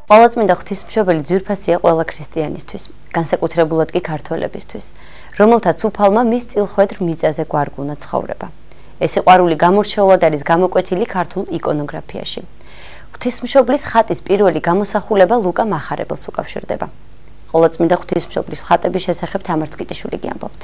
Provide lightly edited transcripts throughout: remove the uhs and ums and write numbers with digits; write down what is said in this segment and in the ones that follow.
ყოვლადწმინდა ღვთისმშობელი ძვირფასია ყველა ქრისტიანისთვის, განსაკუთრებულად კი ქართველებისთვის, რომელთაც უფალმა მის წილხვედრ მიწაზე გვარგუნა ცხოვრება. ეს სიყვარული გამორჩეულად არის გამოკვეთილი ქართულ იკონოგრაფიაში. ღვთისმშობლის ხატის პირველი გამოსახულება ლუკა მახარებელს უკავშირდება. ყოვლადწმინდა ღვთისმშობლის ხატების შესახებ თამარ წკიტიშვილი გიამბობთ.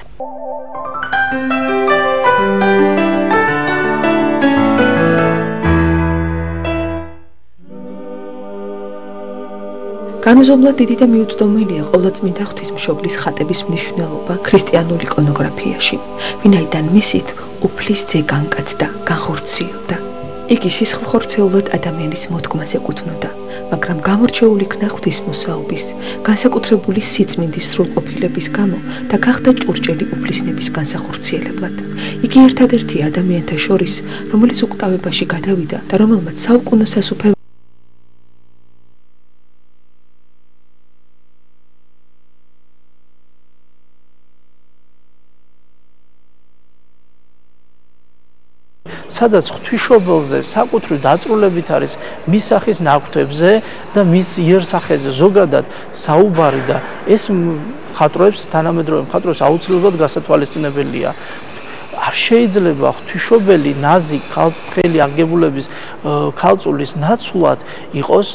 განუზომლად დიდი და მიუწვდომელია ყოვლადწმინდა ღვთისმშობლის ხატების მნიშვნელობა ქრისტიანულ იკონოგრაფიაში, ვინაიდან მისით უფლის ძე განკაცდა, განხორციელდა. იგი სისხლხორცეულად ადამიანის მოდგმას ეკუთვნოდა, მაგრამ გამორჩეული იქნა ღვთისმოსაობის, განსაკუთრებული სიწმინდის სრულყოფილების გამო და გახდა ჭურჭელი უფლისნების განსახორციელებლად. იგი ერთადერთია ადამიანთა შორის, რომელიც უკტავებაში გადავიდა და რომელმაც საუკუნო სასუფევ სადაც ღვთისმშობელზე საკუთრივ დაწვრილებით არის მის სახის ნაკვთებზე და მის იერსახეზე ზოგადად საუბარი და ეს მხატვრებს, თანამედროვე მხატვრებს აუცილებლად გასათვალისწინებელია. არ შეიძლება ღვთისმშობელი ნაზი ქალწული აგებულების ქალწულის ნაცვლად იყოს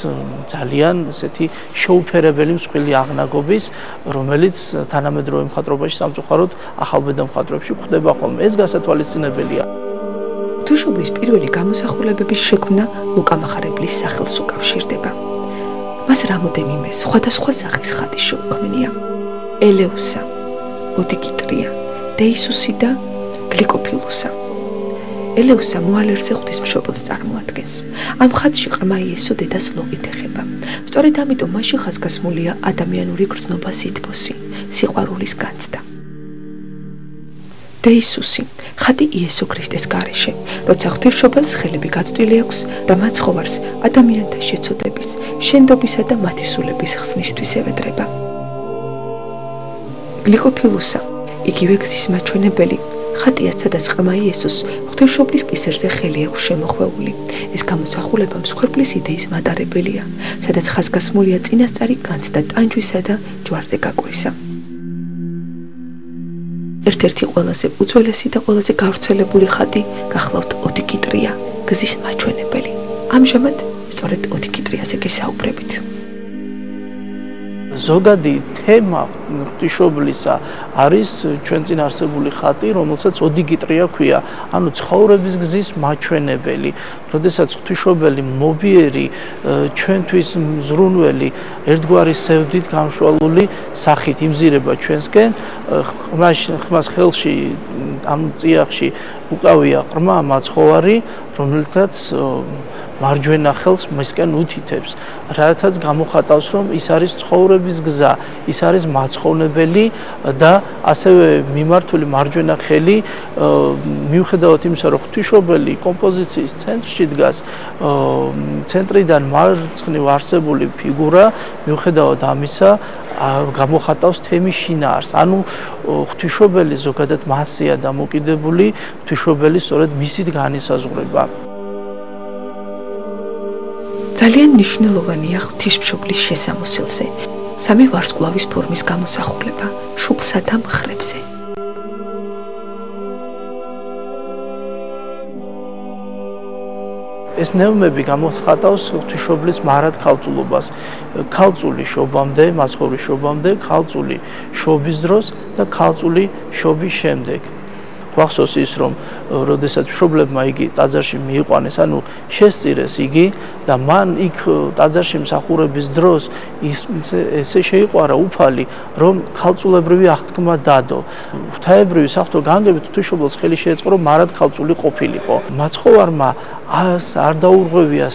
ძალიან ესეთი შეუფერებელი მსხვილი აღნაგობის, რომელიც თანამედროვე მხატვრობაში სამწუხაროდ ახალბედა მხატვრებში გვხდება ხოლმე. ეს გასათვალისწინებელია. ღვთისმშობლის პირველი გამოსახულებების შექმნა ლუკა მახარებლის სახელს უკავშირდება. მას რამოდენიმე სხვადასხვა სახის ხატი შეუქმნია. ელეუსა, ოდიკიტრია, დეისუსი და გლიკოფილუსა. ელეუსა მოალერზე ღვთისმშობელს წარმოადგენს. ამ ხატში ყრმა იესო დედას ლოყით ეხება. სწორედ ამიტომ მასში ხაზგასმულია ადამიანური გრძნობა სითბოსი, სიყვარულის განცდა. დეისუსი, ხატი იესო ქრისტეს გარეშე, როცა ღვთისმშობელს ხელები გაწვდილი აქვს და მაცხოვარს ადამიანთა შეცოდების, შენდობისა და მათი სულების ხსნისთვის ევედრება. გლიკოფილუსა, იგივე გზის მაჩვენებელი, ხატია, სადაც ყრმა იესოს ღვთისმშობლის კისერზე ხელი აქვს შემოხვეული. ეს გამოსახულება მსხვერპლის იდეის მატარებელია, სადაც ხაზგასმულია წინასწარი განცდა ტანჯვისა და ჯვარზე გაკვრისა. ერთ-ერთი ყველაზე უძველესი და ყველაზე გავრცელებული ხატი გახლავთ ოდიკიტრია, გზის მაჩვენებელი. ამჟამად სწორედ ოდიკიტრიაზე გესაუბრებით. ზოგადი თემა ღვთისმშობლისა არის ჩვენ წინ არსებული ხატი, რომელსაც ოდიკიტრია ქვია, ანუ ცხოვრების გზის მაჩვენებელი. როდესაც ღვთისმშობელი მობიერი ჩვენთვის მზრუნველი ერთგვარი სევდით გამშვალული სახით იმზირება ჩვენსკენ, ხმას ხელში ამ წიაღში უკავია ყრმა მაცხოვარი, რომელთაც მარჯვენა ხელს მისკენ უთითებს, რათაც გამოხატავს, რომ ის არის ცხოვრების გზა, ის არის მაცხოვნებელი და ასევე მიმართული მარჯვენა ხელი, მიუხედავად იმისა, რომ ღვთისმშობელი კომპოზიციის ცენტრში დგას, ცენტრიდან მარცხნივ არსებული ფიგურა, მიუხედავად ამისა, გამოხატავს თემის შინაარს. ანუ ღვთისმშობელი ზოგადად მასეა დამოკიდებული, ღვთისმშობელი სწორედ მისით განისაზღვრება. ძალიან მნიშვნელოვანია ღვთისმშობლის შესამოსელზე სამი ვარსკვლავის ფორმის გამოსახულება შუბლსა და მხრებზე. ეს ნეომები გამოხატავს ღვთისმშობლის მარად ქალწულობას, ქალწული შობამდე, მაცხოვრის შობამდე, ქალწული შობის დროს და ქალწული შობის შემდეგ. გვახსოვს ის, რომ როდესაც მშობლებმა იგი ტაძარში მიიყვანეს, ანუ შესწირეს იგი და მან იქ ტაძარში მსახურების დროს ესე შეიყვარა უფალი, რომ ქალწულებრივი აღთქმა დადო. ღვთაებრივი საღვთო განგებით ღვთისმშობელს ხელი შეეწყო, რომ მარად ქალწული ყოფილიყო. მაცხოვარმა არ დაურღვევია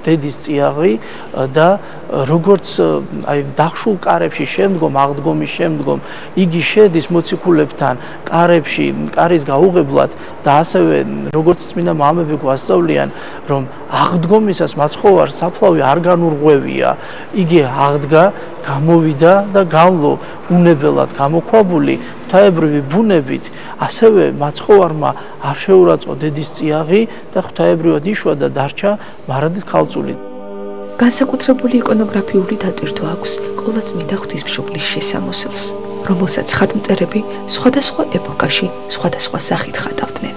დედის წიაღი და როგორც დახშულ კარებში შემდგომ აღდგომის შემდგომ იგი შედის მოციქულებთან კარებში კარის გაუღებლად და ასევე როგორც წმინდა მამები გვასწავლიან, რომ აღდგომისას მაცხოვარს საფლავი არ განურღვევია, იგი აღდგა, გამოვიდა და გამლო უნებელად გამოქვაბული ღვთაებრივი ბუნებით, ასევე მაცხოვარმა არ შეურაცხყო დედის წიაღი და ღვთაებრივად იშვა და დარჩა მარადის ქალწული. განსაკუთრებული იკონოგრაფიული დატვირთვა აქვს ყოვლადწმიდა ღვთისმშობლის შესამოსელს, რომელსაც ხატმწერები სხვადასხვა ეპოქაში სხვადასხვა სახით ხატავდნენ.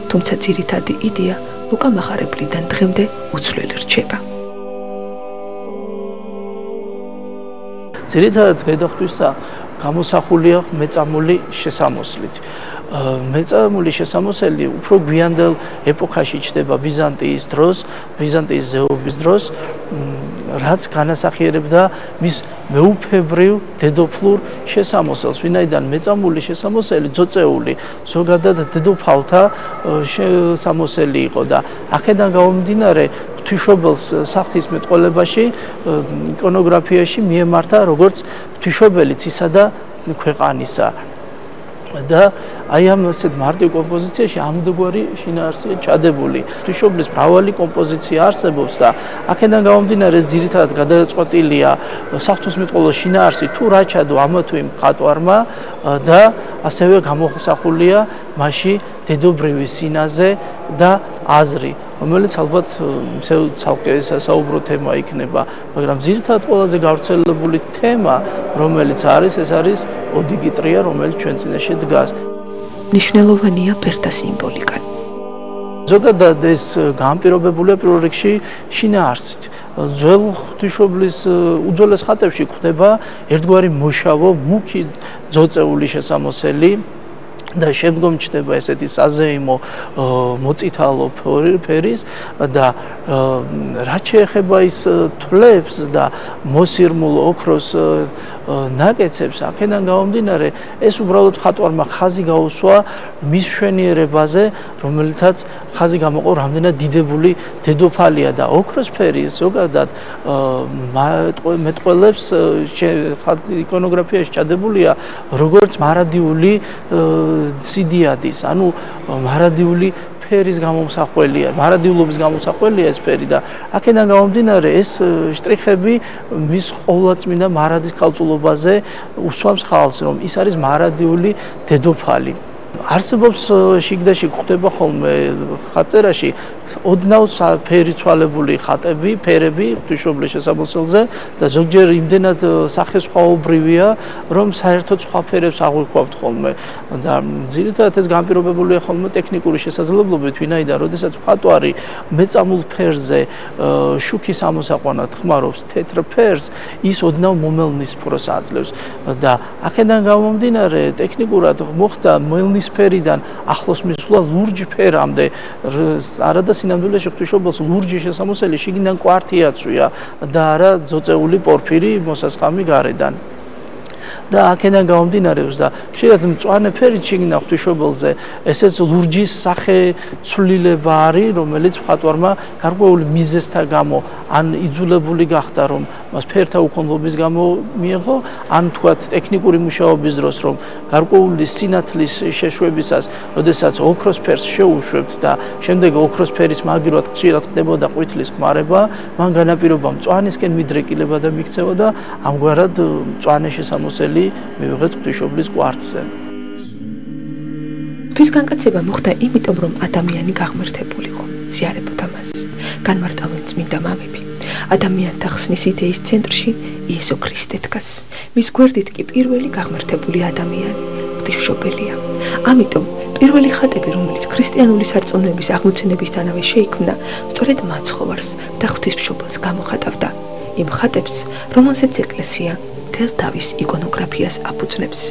თუმცა ძირითადი იდეა ლუკა მახარებლიდან დღემდე უცვლელი რჩება. ძირითადად დედაღვთისა გამოსახულია მეწამული შესამოსლით. მეწამული შესამოსელი უფრო გვიანდელ ეპოქაში ჩნდება ბიზანტიის დროს, ბიზანტიის ზეობის დროს, რაც განასახიერებდა მის მეუფებრივ დედოფლურ შესამოსელს, ვინაიდან მეწამული შესამოსელი ძოწეული ზოგადად დედოფალთა შესამოსელი იყო და აქედან გამომდინარე ღვთისმშობელს სახლის მეტყოლებაში იკონოგრაფიაში მიემართა როგორც ღვთისმშობელი ცისა და ქვეყანისა. და აი ამ ასეთ მარტივ კომპოზიციაში ამდგვარი შინაარსია ჩადებული. ღვთისმშობლის მრავალი კომპოზიცია არსებობს და აქედან გამომდინარე ძირითადად გადაწყვეტილია საღვთისმეტყველო შინაარსი თუ რა ჩადო ამა თუ იმ მხატვარმა და ასევე გამოსახულია მასში დედობრივი სინაზე და აზრი, რომელიც ალბათ ცალკე სასაუბრო თემა იქნება, მაგრამ ძირითადად ყველაზე გავრცელებული თემა, რომელიც არის, ეს არის ოდიგი ტრია, რომელიც ჩვენ წინაშე დგას. მნიშვნელოვანია ფერთა სიმბოლიკა. ზოგადად ეს განპირობებულია პირველ რიგში შინაარსით. ძველ ღვთისმშობლის უძველეს ხატებში გვხვდება ერთგვარი მოშავო, მუქი ძოწეული შესამოსელი და შემდგომ ჩნდება ესეთი საზეიმო მოწითალო ფერის და რაც შეეხება ის თვლებს და მოსირმულ ოქროს ნაკეცებს, აქედან გამომდინარე ეს უბრალოდ მხატვარმა ხაზი გაუსვა მის მშვენიერებაზე, რომელთაც ხაზი გამოყო რამდენად დიდებული დედოფალია და ოქროს ფერი ზოგადად მეტყველებს იკონოგრაფიაში ჩადებულია როგორც მარადიული სიდიადის, ანუ მარადიული ფერის გამომსახველია, მარადილობის გამოსახველია ეს ფერი და აქედან გამომდინარე ეს შტრიხები მის ყოვლადწმინდა მარადის ქალწულობაზე უსვამს ხალხს, რომ ის არის მარადიული დედოფალი. არსებობს შიგდაში გვხვდება ხოლმე ხატწერაში ოდნავ ფერიცვალებული ხატები, ფერები ღვთისმშობლის შესამოსელზე და ზოგჯერ იმდენად სახესხვაობრივია, რომ საერთოდ სხვა ფერებს აღვიქვამთ ხოლმე და ძირითადად ეს განპირობებულია ხოლმე ტექნიკური შესაძლებლობით, ვინაიდან როდესაც მხატვარი მეწამულ ფერზე შუქის ამოსაყვანად ხმარობს თეთრ ფერს, ის ოდნავ მომელნის ფერს აძლევს და აქედან გამომდინარე ტექნიკურად მოხდა მელნის ფერიდან ახლოს მისვლა ლურჯ ფერამდე, არადა სინამდვილეში ღვთისმშობელს ლურჯი შესამოსელი შიგნიდან კვართი აწვია და არა ძოწეული პორფირი მოსასხამი გარედან. და აქედან გამომდინარეობს და შეიძლება მწვანე ფერი შიგნიდან ღვთისმშობელზე ესეც ლურჯის სახე ცვლილება არის, რომელიც მხატვარმა გარკვეული მიზეზთა გამო ან იძულებული გახდა, რომ მას ფერთა უქონლობის გამო მიიღო, ან თქვათ ტექნიკური მუშაობის დროს, რომ გარკვეული სინათლის შეშვებისას, როდესაც ოქროს ფერს შეუშვებთ და შემდეგ ოქროს ფერის მაგივრად ხშირად ხდებოდა ყვითლის ხმარება, მან განაპირობა მწვანისკენ მიდრეკილება და მიქცევა და ამგვარად მწვანე შესამოსელი მივიღეთ ღვთისმშობლის კვართზე. ღვთის განკაცება მოხდა იმიტომ, რომ ადამიანი გაღმერთებულიყო, ზიარებოდა მას. განმარტავენ წმინდა მამები. ადამიანთა ხსნის იდეის ცენტრში იესო ქრისტე დგას. მის გვერდით კი პირველი გაღმერთებული ადამიანი, ღვთისმშობელია. ამიტომ პირველი ხატები, რომელიც ქრისტიანული სარწმუნოების აღმოცენებისთანავე შეიქმნა, სწორედ მაცხოვარს და ღვთისმშობელს გამოხატავდა. იმ ხატებს, რომელზეც ეკლესია თელ თავის იკონოგრაფიას აფუძნებს.